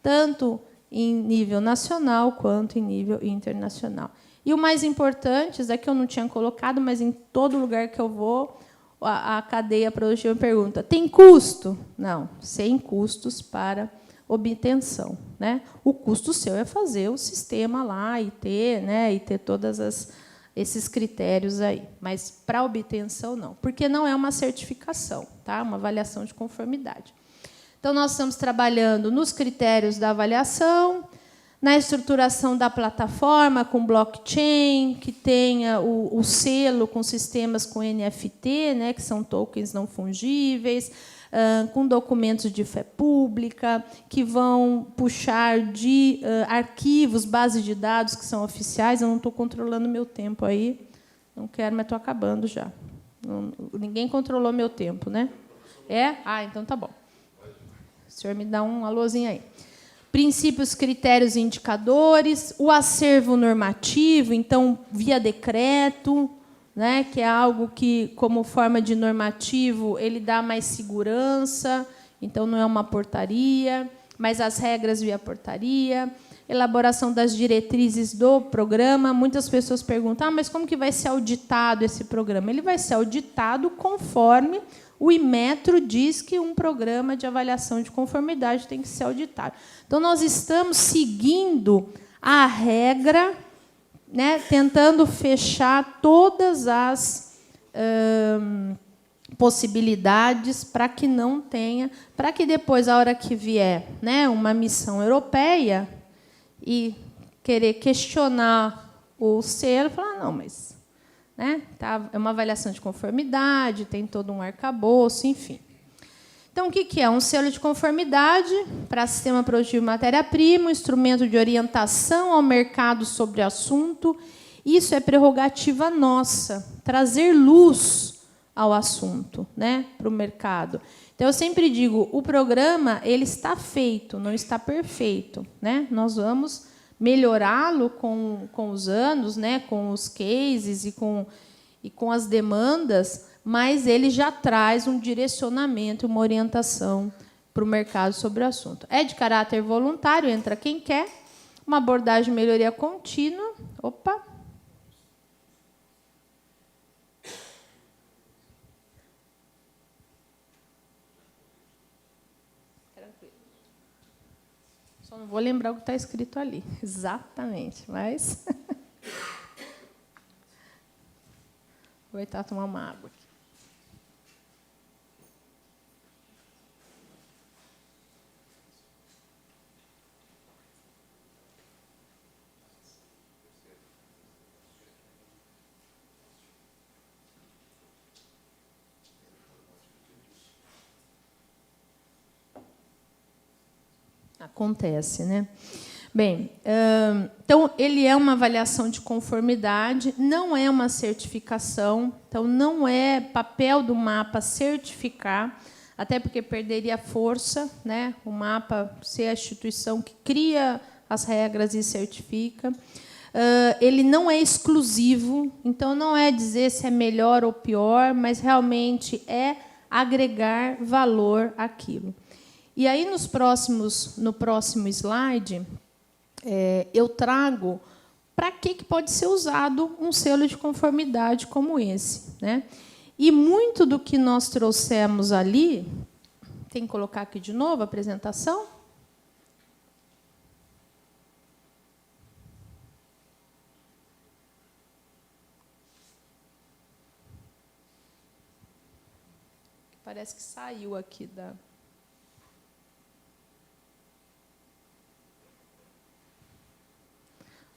tanto em nível nacional quanto em nível internacional. E o mais importante, isso aqui eu não tinha colocado, mas em todo lugar que eu vou, a cadeia produtiva me pergunta: tem custo? Não, sem custos para obtenção, né? O custo seu é fazer o sistema lá e ter todas esses critérios aí, mas para obtenção não, porque não é uma certificação, tá? Uma avaliação de conformidade. Então nós estamos trabalhando nos critérios da avaliação, na estruturação da plataforma com blockchain, que tenha o selo com sistemas com NFT, né, que são tokens não fungíveis, com documentos de fé pública, que vão puxar de arquivos, bases de dados que são oficiais. Eu não estou controlando meu tempo aí, não quero, mas estou acabando já. Ninguém controlou meu tempo, né? É? Ah, então tá bom. O senhor me dá um alôzinho aí. Princípios, critérios e indicadores, o acervo normativo, então, via decreto, né, que é algo que, como forma de normativo, ele dá mais segurança, então não é uma portaria, mas as regras via portaria, elaboração das diretrizes do programa. Muitas pessoas perguntam: mas como que vai ser auditado esse programa? Ele vai ser auditado conforme o Inmetro diz que um programa de avaliação de conformidade tem que ser auditado. Então, nós estamos seguindo a regra, né, tentando fechar todas as possibilidades para que não tenha, para que depois, a hora que vier, né, uma missão europeia e querer questionar o selo, falar: não, mas, né, tá, é uma avaliação de conformidade, tem todo um arcabouço, enfim. Então, o que é? Um selo de conformidade para sistema produtivo de matéria-prima, um instrumento de orientação ao mercado sobre o assunto. Isso é prerrogativa nossa, trazer luz ao assunto, né, para o mercado. Então, eu sempre digo, o programa ele está feito, não está perfeito, né? Nós vamos melhorá-lo com os anos, né, com os cases e com as demandas, mas ele já traz um direcionamento, uma orientação para o mercado sobre o assunto. É de caráter voluntário, entra quem quer, uma abordagem de melhoria contínua. Opa! Tranquilo. Só não vou lembrar o que está escrito ali, exatamente, mas... Vou aproveitar e tomar uma água aqui. Acontece, né? Bem, então, ele é uma avaliação de conformidade, não é uma certificação, então, não é papel do mapa certificar, até porque perderia força, né? O mapa ser a instituição que cria as regras e certifica. Ele não é exclusivo, então, não é dizer se é melhor ou pior, mas realmente é agregar valor àquilo. E aí, no próximo slide, eu trago para que pode ser usado um selo de conformidade como esse, né? E muito do que nós trouxemos ali, tem que colocar aqui de novo a apresentação? Parece que saiu aqui da...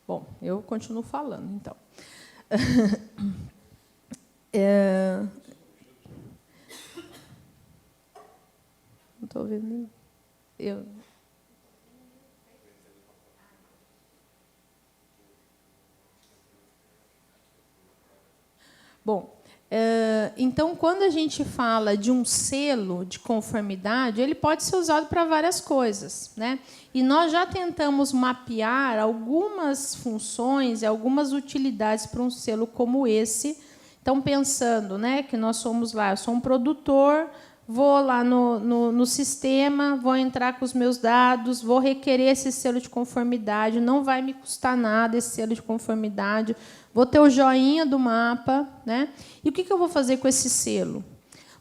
Bom, eu continuo falando, então. Não estou vendo. Bom, então, quando a gente fala de um selo de conformidade, ele pode ser usado para várias coisas, né? E nós já tentamos mapear algumas funções e algumas utilidades para um selo como esse. Então, pensando, né, que nós somos lá, eu sou um produtor, vou lá no sistema, vou entrar com os meus dados, vou requerer esse selo de conformidade, não vai me custar nada esse selo de conformidade, vou ter o joinha do mapa, né? E o que eu vou fazer com esse selo?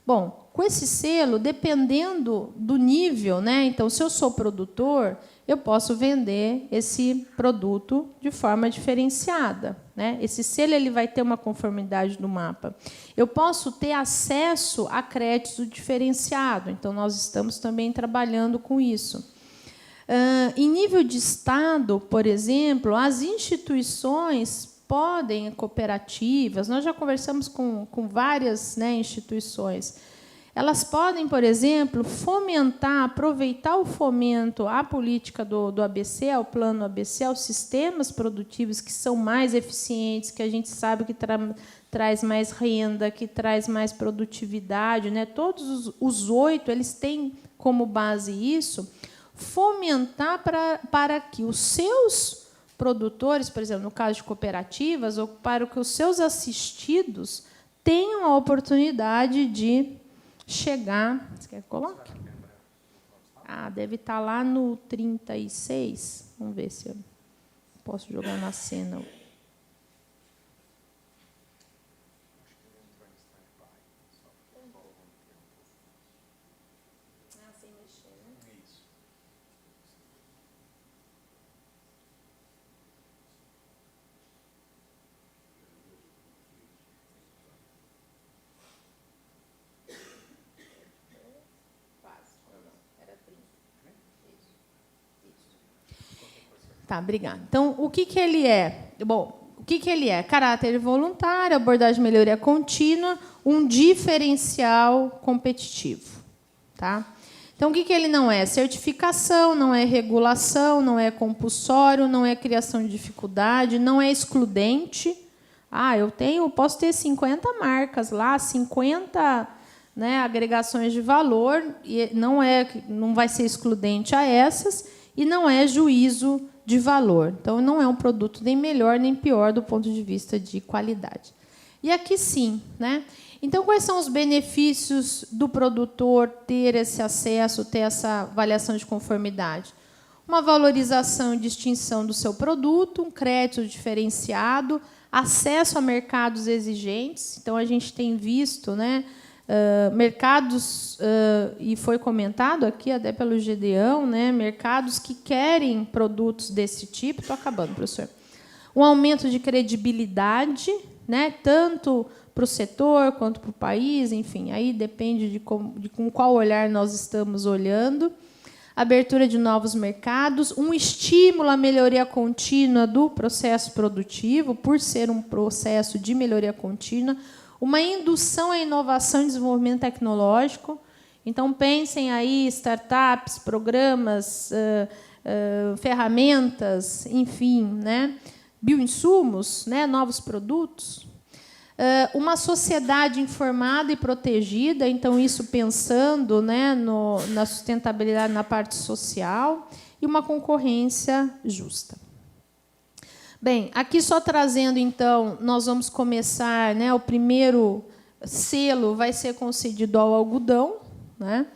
Bom, com esse selo, dependendo do nível, né? Então, se eu sou produtor, eu posso vender esse produto de forma diferenciada, né? Esse selo ele vai ter uma conformidade do mapa. Eu posso ter acesso a crédito diferenciado, então nós estamos também trabalhando com isso. Em nível de Estado, por exemplo, as instituições podem, cooperativas, nós já conversamos com várias, né, instituições, elas podem, por exemplo, fomentar, aproveitar o fomento à política do ABC, ao plano ABC, aos sistemas produtivos que são mais eficientes, que a gente sabe que traz mais renda, que traz mais produtividade, né? Todos os 8 eles têm como base isso, fomentar para que os seus produtores, por exemplo, no caso de cooperativas, ou para que os seus assistidos tenham a oportunidade de chegar... Você quer que coloque? Deve estar lá no 36. Vamos ver se eu posso jogar na cena. Tá, obrigada. Então, o que ele é? Bom, o que ele é? Caráter voluntário, abordagem de melhoria contínua, um diferencial competitivo. Tá? Então, o que ele não é? Certificação, não é regulação, não é compulsório, não é criação de dificuldade, não é excludente. Eu posso ter 50 marcas lá, 50, né, agregações de valor, e não vai ser excludente a essas, e não é juízo de valor. Então, não é um produto nem melhor nem pior do ponto de vista de qualidade. E aqui sim, né? Então, quais são os benefícios do produtor ter esse acesso, ter essa avaliação de conformidade? Uma valorização e distinção do seu produto, um crédito diferenciado, acesso a mercados exigentes. Então, a gente tem visto, né, mercados, e foi comentado aqui até pelo Gedeão, né, mercados que querem produtos desse tipo. Estou acabando, professor. Um aumento de credibilidade, né, tanto para o setor quanto para o país, enfim, aí depende com qual olhar nós estamos olhando. Abertura de novos mercados, um estímulo à melhoria contínua do processo produtivo, por ser um processo de melhoria contínua, uma indução à inovação e desenvolvimento tecnológico. Então, pensem aí startups, programas, ferramentas, enfim, né? Bioinsumos, né? Novos produtos. Uma sociedade informada e protegida, então, isso pensando, né, na sustentabilidade na parte social, e uma concorrência justa. Bem, aqui só trazendo, então, nós vamos começar, né, o primeiro selo vai ser concedido ao algodão, né?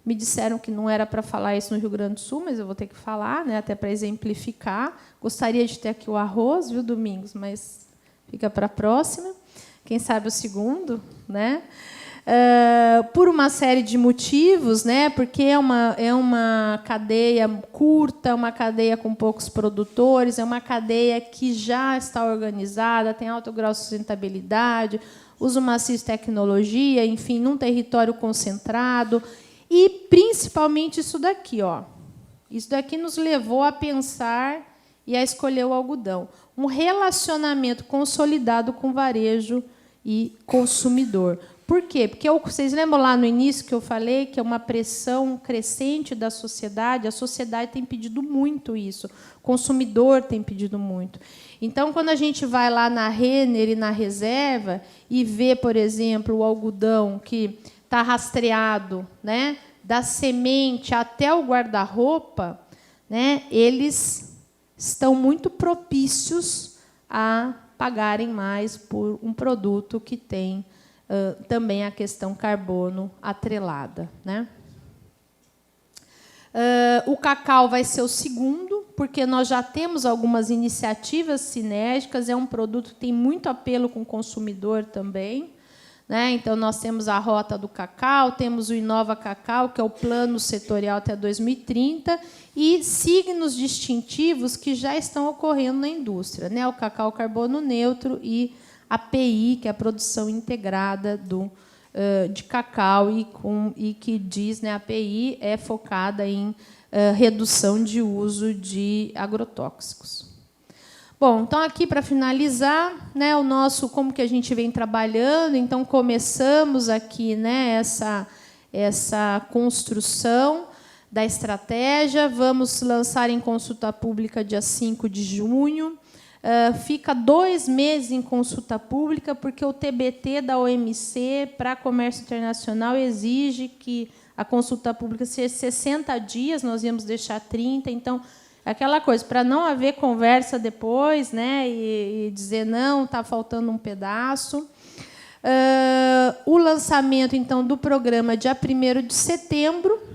Me disseram que não era para falar isso no Rio Grande do Sul, mas eu vou ter que falar, né, até para exemplificar. Gostaria de ter aqui o arroz, viu, Domingos, mas fica para a próxima. Quem sabe o segundo, né? Por uma série de motivos, né? Porque é uma cadeia curta, uma cadeia com poucos produtores, é uma cadeia que já está organizada, tem alto grau de sustentabilidade, usa maciço de tecnologia, enfim, num território concentrado. E, principalmente, isso daqui. Isso daqui nos levou a pensar e a escolher o algodão. Um relacionamento consolidado com varejo e consumidor. Por quê? Porque vocês lembram lá no início que eu falei que é uma pressão crescente da sociedade? A sociedade tem pedido muito isso, o consumidor tem pedido muito. Então, quando a gente vai lá na Renner e na Reserva e vê, por exemplo, o algodão que está rastreado, né, da semente até o guarda-roupa, né, eles estão muito propícios a pagarem mais por um produto que tem também a questão carbono atrelada, né? O cacau vai ser o segundo, porque nós já temos algumas iniciativas sinérgicas, é um produto que tem muito apelo com o consumidor também, né? Então, nós temos a Rota do Cacau, temos o Inova Cacau, que é o plano setorial até 2030, e signos distintivos que já estão ocorrendo na indústria, né? O cacau carbono neutro e a API, que é a produção integrada de cacau, e que diz, né, a API é focada em redução de uso de agrotóxicos. Bom, então, aqui, para finalizar, né, o nosso, como que a gente vem trabalhando. Então, começamos aqui, né, essa construção da estratégia. Vamos lançar em consulta pública dia 5 de junho. Fica 2 meses em consulta pública, porque o TBT da OMC para comércio internacional exige que a consulta pública seja 60 dias, nós íamos deixar 30, então, aquela coisa, para não haver conversa depois, né, e dizer, não, está faltando um pedaço. O lançamento, então, do programa dia 1º de setembro.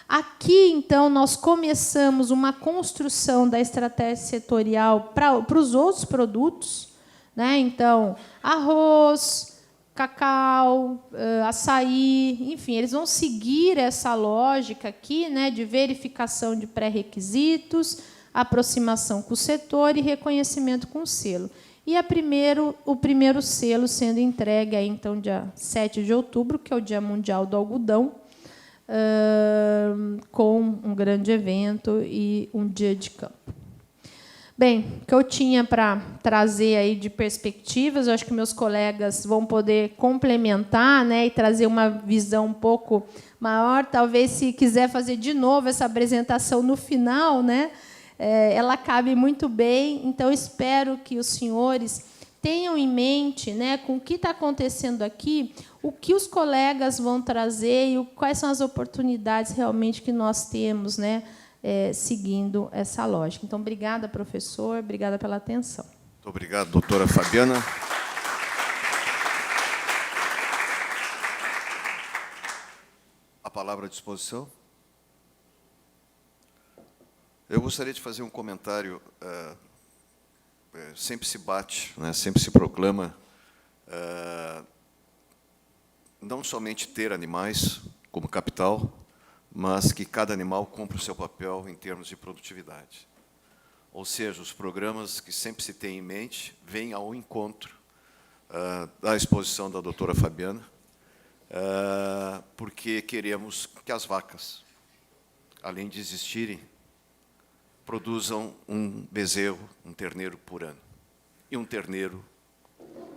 Aqui, então, nós começamos uma construção da estratégia setorial para os outros produtos, né? Então, arroz, cacau, açaí, enfim, eles vão seguir essa lógica aqui, né, de verificação de pré-requisitos, aproximação com o setor e reconhecimento com o selo. E o primeiro selo sendo entregue aí, então, dia 7 de outubro, que é o Dia Mundial do Algodão, com um grande evento e um dia de campo. Bem, o que eu tinha para trazer aí de perspectivas, eu acho que meus colegas vão poder complementar, né, e trazer uma visão um pouco maior. Talvez, se quiser fazer de novo essa apresentação no final, né, ela cabe muito bem. Então, espero que os senhores tenham em mente, né, com o que está acontecendo aqui, o que os colegas vão trazer e quais são as oportunidades realmente que nós temos, né, seguindo essa lógica. Então, obrigada, professor, obrigada pela atenção. Muito obrigado, doutora Fabiana. A palavra à disposição. Eu gostaria de fazer um comentário. Sempre se bate, né, sempre se proclama não somente ter animais como capital, mas que cada animal cumpra o seu papel em termos de produtividade. Ou seja, os programas que sempre se tem em mente vêm ao encontro da exposição da doutora Fabiana, porque queremos que as vacas, além de existirem, produzam um bezerro, um terneiro por ano. E um terneiro,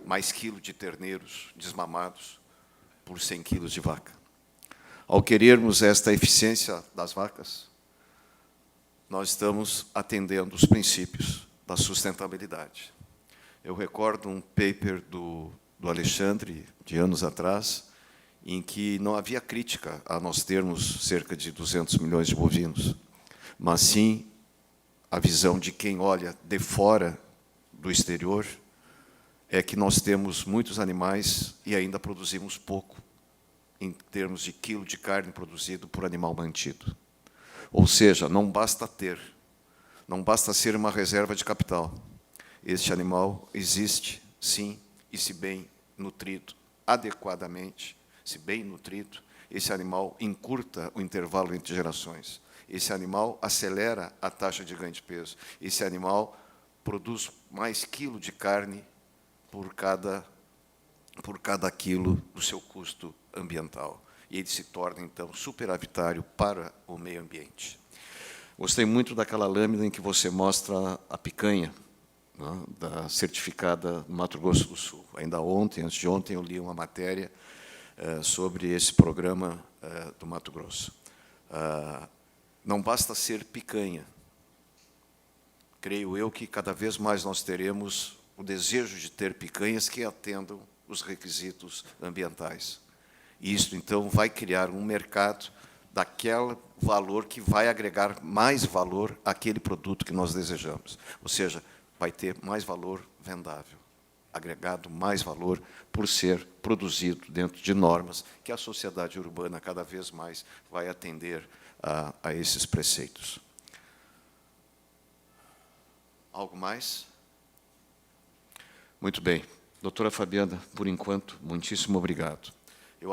mais quilo de terneiros desmamados por 100 quilos de vaca. Ao querermos esta eficiência das vacas, nós estamos atendendo os princípios da sustentabilidade. Eu recordo um paper do Alexandre, de anos atrás, em que não havia crítica a nós termos cerca de 200 milhões de bovinos, mas sim a visão de quem olha de fora do exterior é que nós temos muitos animais e ainda produzimos pouco em termos de quilo de carne produzido por animal mantido. Ou seja, não basta ter, não basta ser uma reserva de capital. Este animal existe, sim, e se bem nutrido, adequadamente, se bem nutrido, esse animal encurta o intervalo entre gerações. Esse animal acelera a taxa de ganho de peso. Esse animal produz mais quilo de carne por cada quilo do seu custo ambiental. E ele se torna, então, superavitário para o meio ambiente. Gostei muito daquela lâmina em que você mostra a picanha, né, da certificada no Mato Grosso do Sul. Ainda ontem, antes de ontem, eu li uma matéria sobre esse programa do Mato Grosso. Não basta ser picanha. Creio eu que cada vez mais nós teremos o desejo de ter picanhas que atendam os requisitos ambientais. E isso, então, vai criar um mercado daquele valor que vai agregar mais valor àquele produto que nós desejamos. Ou seja, vai ter mais valor vendável. agregado mais valor por ser produzido dentro de normas que a sociedade urbana cada vez mais vai atender a esses preceitos. Algo mais? Muito bem. Doutora Fabiana, por enquanto, muitíssimo obrigado.